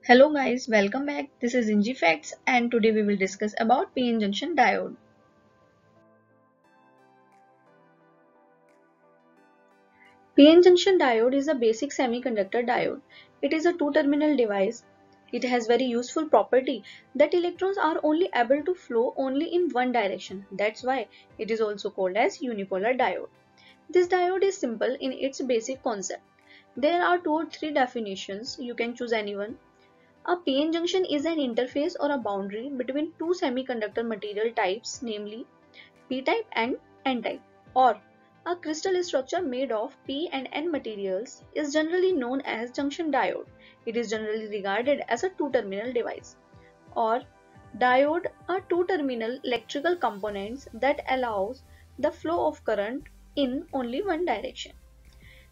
Hello guys, welcome back. This is Inji Facts and today we will discuss about PN junction diode. PN junction diode is a basic semiconductor diode. It is a two-terminal device. It has very useful property that electrons are only able to flow only in one direction. That's why it is also called as unipolar diode. This diode is simple in its basic concept. There are two or three definitions. You can choose anyone. A p-n junction is an interface or a boundary between two semiconductor material types, namely p-type and n-type, or a crystal structure made of p and n materials is generally known as junction diode. It is generally regarded as a two-terminal device. Or diode are two-terminal electrical components that allows the flow of current in only one direction.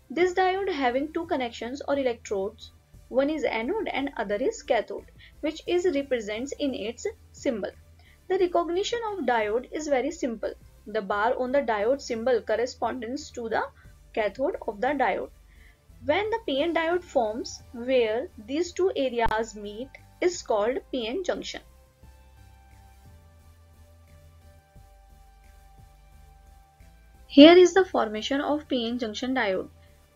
This diode having two connections or electrodes, one is anode and other is cathode, which is represents in its symbol. The recognition of diode is very simple. The bar on the diode symbol corresponds to the cathode of the diode. When the PN diode forms where these two areas meet is called PN junction. Here is the formation of PN junction diode.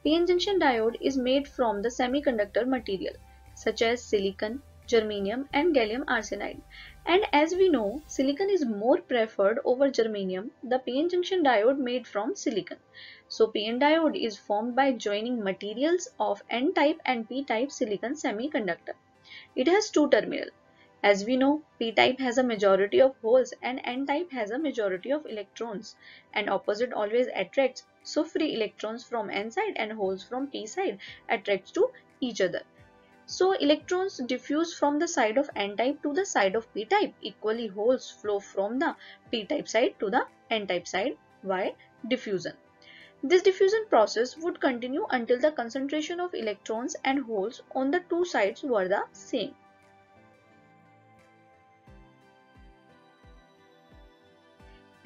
PN junction diode is made from the semiconductor material such as silicon, germanium and gallium arsenide. And as we know, silicon is more preferred over germanium. The PN junction diode made from silicon. So PN diode is formed by joining materials of N-type and P-type silicon semiconductor. It has two terminals. As we know, p-type has a majority of holes and n-type has a majority of electrons, and opposite always attracts, so free electrons from n side and holes from p side attracts to each other. So electrons diffuse from the side of n-type to the side of p-type. Equally holes flow from the p-type side to the n-type side by diffusion. This diffusion process would continue until the concentration of electrons and holes on the two sides were the same.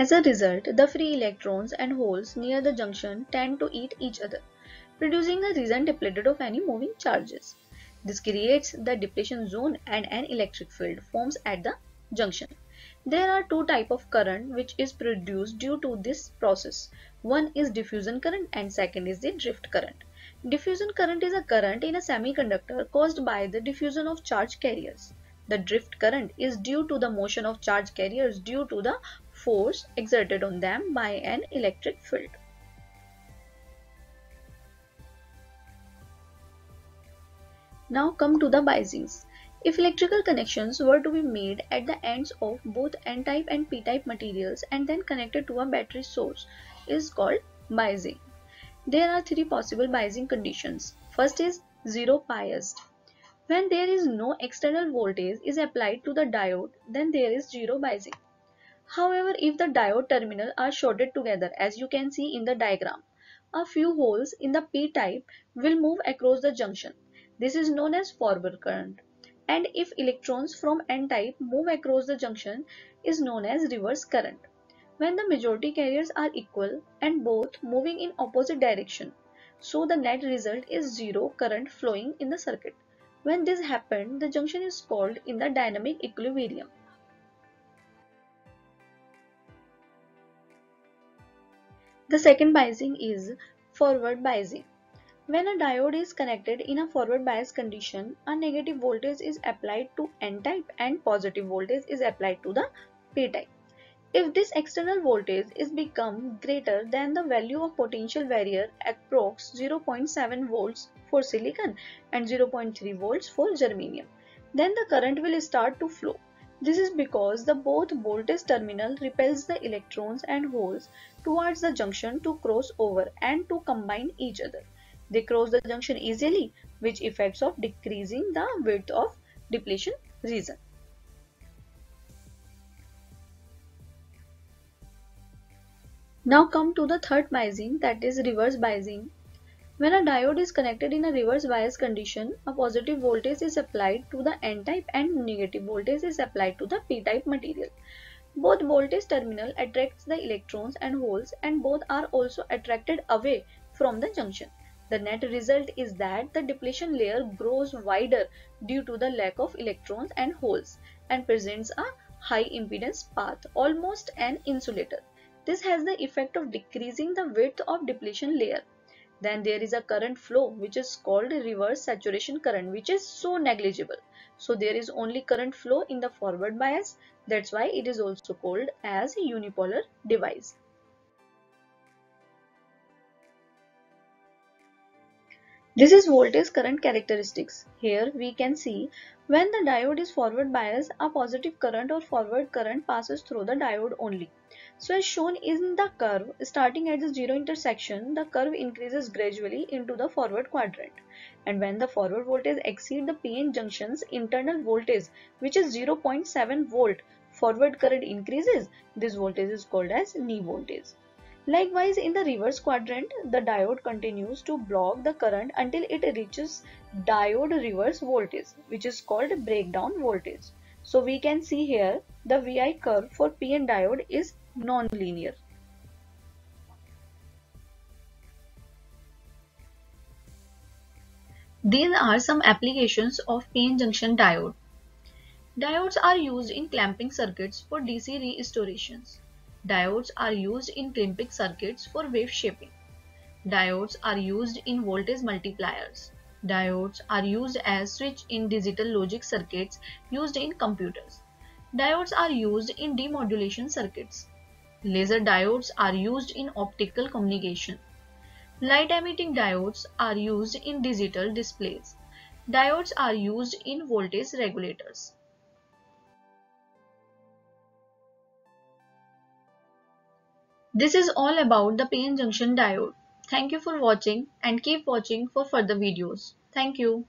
As a result, the free electrons and holes near the junction tend to eat each other, producing a region depleted of any moving charges. This creates the depletion zone and an electric field forms at the junction. There are two types of current which is produced due to this process. One is diffusion current and second is the drift current. Diffusion current is a current in a semiconductor caused by the diffusion of charge carriers. The drift current is due to the motion of charge carriers due to the force exerted on them by an electric field. Now come to the biasings. If electrical connections were to be made at the ends of both n-type and p-type materials and then connected to a battery source is called biasing. There are three possible biasing conditions. First is zero biased. When there is no external voltage is applied to the diode, then there is zero biasing. However, if the diode terminals are shorted together, as you can see in the diagram, a few holes in the p-type will move across the junction. This is known as forward current. And if electrons from n-type move across the junction is known as reverse current. When the majority carriers are equal and both moving in opposite direction, so the net result is zero current flowing in the circuit. When this happens, the junction is called in the dynamic equilibrium. The second biasing is forward biasing. When a diode is connected in a forward bias condition, a negative voltage is applied to n-type and positive voltage is applied to the p-type. If this external voltage is become greater than the value of potential barrier approx 0.7 volts for silicon and 0.3 volts for germanium, then the current will start to flow. This is because the both voltage terminal repels the electrons and holes towards the junction to cross over and to combine each other. They cross the junction easily, which effects of decreasing the width of depletion region. Now come to the third biasing, that is reverse biasing. When a diode is connected in a reverse bias condition, a positive voltage is applied to the n-type and negative voltage is applied to the p-type material. Both voltage terminal attracts the electrons and holes and both are also attracted away from the junction. The net result is that the depletion layer grows wider due to the lack of electrons and holes and presents a high impedance path, almost an insulator. This has the effect of decreasing the width of depletion layer. Then there is a current flow which is called reverse saturation current, which is so negligible. So there is only current flow in the forward bias. That's why it is also called as a unipolar device. This is voltage current characteristics. Here we can see when the diode is forward biased, a positive current or forward current passes through the diode only. So as shown in the curve, starting at the zero intersection, the curve increases gradually into the forward quadrant. And when the forward voltage exceeds the PN junction's internal voltage, which is 0.7 volt, forward current increases. This voltage is called as knee voltage. Likewise, in the reverse quadrant, the diode continues to block the current until it reaches diode reverse voltage, which is called breakdown voltage. So we can see here the VI curve for PN diode is non-linear. These are some applications of PN junction diode. Diodes are used in clamping circuits for DC restorations. Diodes are used in clamping circuits for wave shaping. Diodes are used in voltage multipliers. Diodes are used as switch in digital logic circuits used in computers. Diodes are used in demodulation circuits. Laser diodes are used in optical communication. Light emitting diodes are used in digital displays. Diodes are used in voltage regulators. This is all about the PN junction diode. Thank you for watching and keep watching for further videos. Thank you.